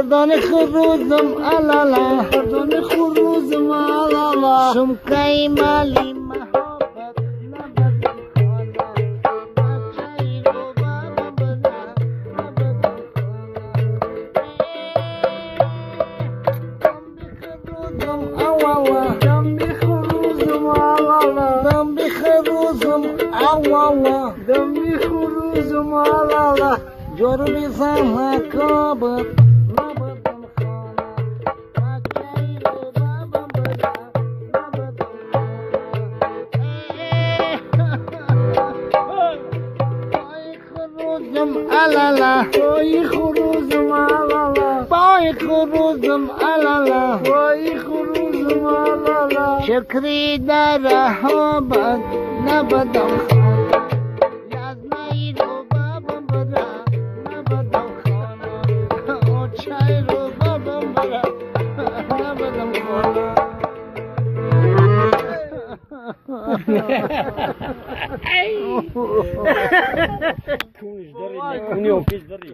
خردان خروزم الالا خردان خروزم الالا شمکای مالی محبت نبدم خالا بچه‌ای رو بابا بنا نبدم خالا دم بخروزم الالا دم بخروزم الالا دم بخروزم الالا جور بیزم حکابت الالا پای خروزم الالا پای خروزم الالا پای خروزم الالا شکری در رهابت نبدم خالا یزمایی رو بابم برا نبدم خالا اوچای رو بابم برا نبدم خالا Kunish dari, kuni opish dari.